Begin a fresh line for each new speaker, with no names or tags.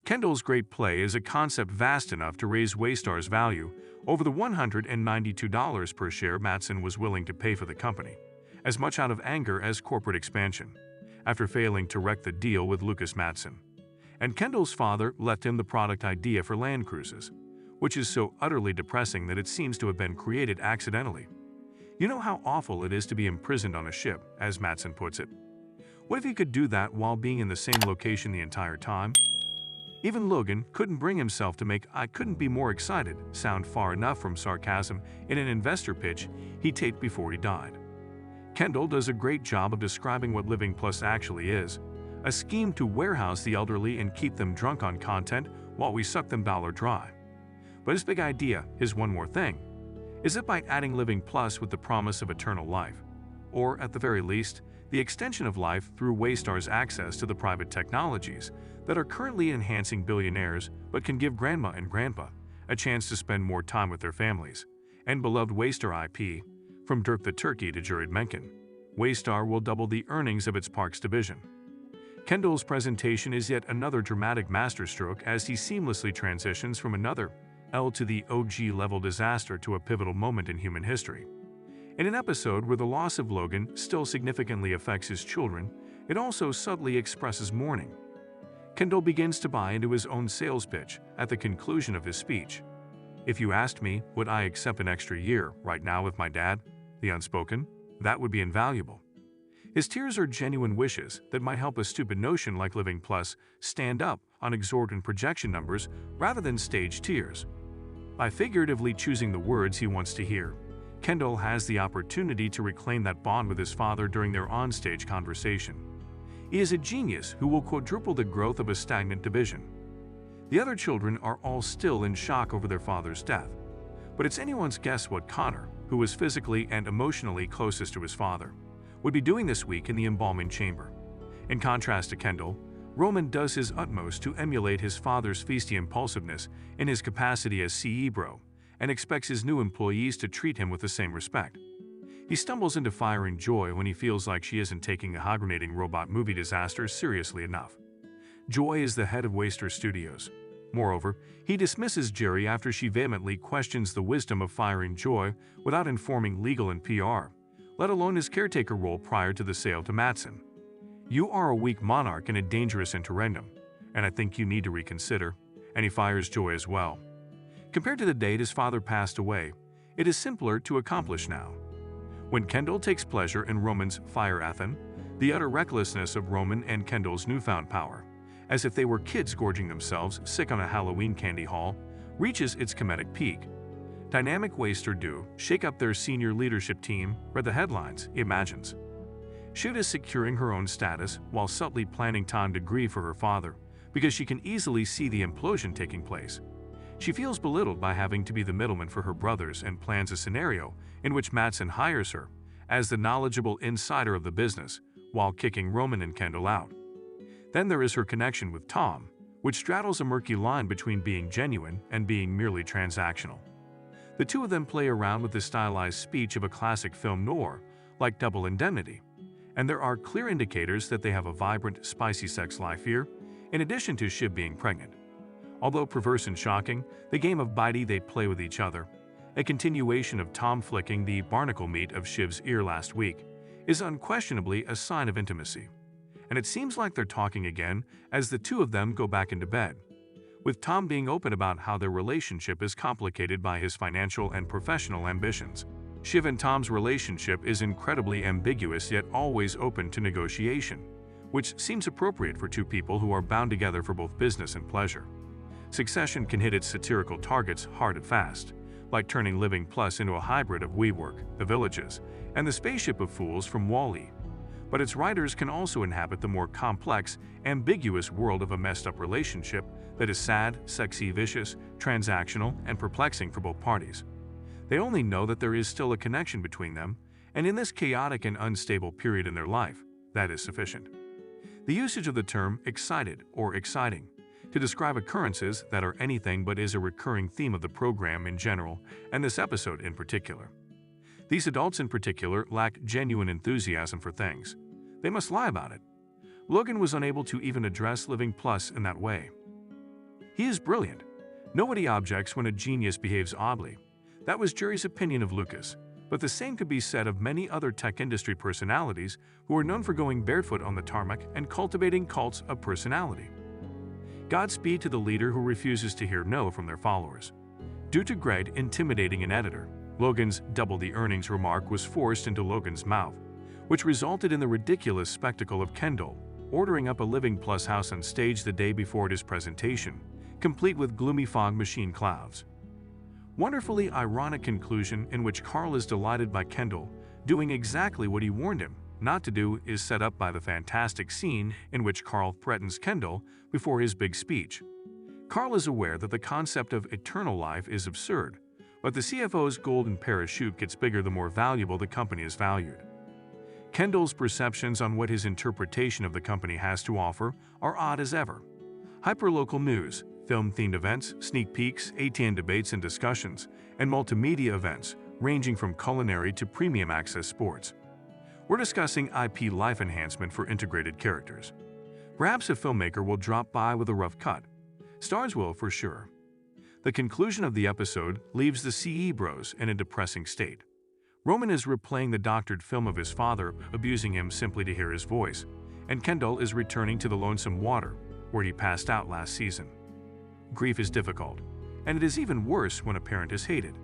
Kendall's great play is a concept vast enough to raise Waystar's value over the $192 per share Matson was willing to pay for the company, as much out of anger as corporate expansion, after failing to wreck the deal with Lucas Matson. And Kendall's father left him the product idea for Land Cruises, which is so utterly depressing that it seems to have been created accidentally. You know how awful it is to be imprisoned on a ship, as Matson puts it? What if he could do that while being in the same location the entire time? Even Logan couldn't bring himself to make "I couldn't be more excited" sound far enough from sarcasm in an investor pitch he taped before he died. Kendall does a great job of describing what Living Plus actually is: a scheme to warehouse the elderly and keep them drunk on content while we suck them dollar dry. But his big idea, his one more thing, is that by adding Living Plus with the promise of eternal life, or at the very least, the extension of life through Waystar's access to the private technologies that are currently enhancing billionaires but can give grandma and grandpa a chance to spend more time with their families, and beloved Waystar IP, from Dirk the Turkey to Jared Mencken, Waystar will double the earnings of its parks division. Kendall's presentation is yet another dramatic masterstroke as he seamlessly transitions from another L to the OG-level disaster to a pivotal moment in human history. In an episode where the loss of Logan still significantly affects his children, it also subtly expresses mourning. Kendall begins to buy into his own sales pitch at the conclusion of his speech. "If you asked me, would I accept an extra year right now with my dad, the unspoken, that would be invaluable." His tears are genuine wishes that might help a stupid notion like Living Plus stand up on exorbitant projection numbers rather than staged tears. By figuratively choosing the words he wants to hear, Kendall has the opportunity to reclaim that bond with his father during their onstage conversation. He is a genius who will quadruple the growth of a stagnant division. The other children are all still in shock over their father's death, but it's anyone's guess what Connor, who was physically and emotionally closest to his father, would be doing this week in the embalming chamber. In contrast to Kendall, Roman does his utmost to emulate his father's feisty impulsiveness in his capacity as CEO and expects his new employees to treat him with the same respect. He stumbles into firing Joy when he feels like she isn't taking a hibernating robot movie disaster seriously enough. Joy is the head of Waystar Studios. Moreover, he dismisses Jerry after she vehemently questions the wisdom of firing Joy without informing legal and PR, let alone his caretaker role prior to the sale to Matson. "You are a weak monarch and a dangerous interregnum, and I think you need to reconsider," and he fires Joy as well. Compared to the date his father passed away, it is simpler to accomplish now. When Kendall takes pleasure in Roman's fire Ethan, the utter recklessness of Roman and Kendall's newfound power, as if they were kids gorging themselves sick on a Halloween candy haul, reaches its comedic peak. Dynamic Waystar do shake up their senior leadership team, read the headlines, he imagines. Shiv is securing her own status while subtly planning time to grieve for her father, because she can easily see the implosion taking place. She feels belittled by having to be the middleman for her brothers and plans a scenario in which Matson hires her as the knowledgeable insider of the business while kicking Roman and Kendall out. Then there is her connection with Tom, which straddles a murky line between being genuine and being merely transactional. The two of them play around with the stylized speech of a classic film noir, like Double Indemnity, and there are clear indicators that they have a vibrant, spicy sex life here, in addition to Shiv being pregnant. Although perverse and shocking, the game of bitey they play with each other, a continuation of Tom flicking the barnacle meat of Shiv's ear last week, is unquestionably a sign of intimacy. And it seems like they're talking again as the two of them go back into bed, with Tom being open about how their relationship is complicated by his financial and professional ambitions. Shiv and Tom's relationship is incredibly ambiguous yet always open to negotiation, which seems appropriate for two people who are bound together for both business and pleasure. Succession can hit its satirical targets hard and fast, like turning Living Plus into a hybrid of WeWork, The Villages, and the Spaceship of Fools from Wall-E. But its writers can also inhabit the more complex, ambiguous world of a messed-up relationship that is sad, sexy, vicious, transactional, and perplexing for both parties. They only know that there is still a connection between them, and in this chaotic and unstable period in their life, that is sufficient. The usage of the term excited or exciting to describe occurrences that are anything but is a recurring theme of the program in general and this episode in particular. These adults in particular lack genuine enthusiasm for things. They must lie about it. Logan was unable to even address Living Plus in that way. He is brilliant. Nobody objects when a genius behaves oddly. That was Jerry's opinion of Lucas, but the same could be said of many other tech industry personalities who are known for going barefoot on the tarmac and cultivating cults of personality. Godspeed to the leader who refuses to hear no from their followers. Due to Greg intimidating an editor, Logan's "double the earnings" remark was forced into Logan's mouth, which resulted in the ridiculous spectacle of Kendall ordering up a Living Plus house on stage the day before his presentation, complete with gloomy fog machine clouds. Wonderfully ironic conclusion in which Carl is delighted by Kendall doing exactly what he warned him not to do is set up by the fantastic scene in which Carl threatens Kendall before his big speech. Carl is aware that the concept of eternal life is absurd, but the CFO's golden parachute gets bigger the more valuable the company is valued. Kendall's perceptions on what his interpretation of the company has to offer are odd as ever. Hyperlocal news, film-themed events, sneak peeks, ATN debates and discussions, and multimedia events ranging from culinary to premium access sports. We're discussing IP life enhancement for integrated characters. Perhaps a filmmaker will drop by with a rough cut. Stars will, for sure. The conclusion of the episode leaves the CE bros in a depressing state. Roman is replaying the doctored film of his father abusing him simply to hear his voice, and Kendall is returning to the lonesome water where he passed out last season. Grief is difficult, and it is even worse when a parent is hated.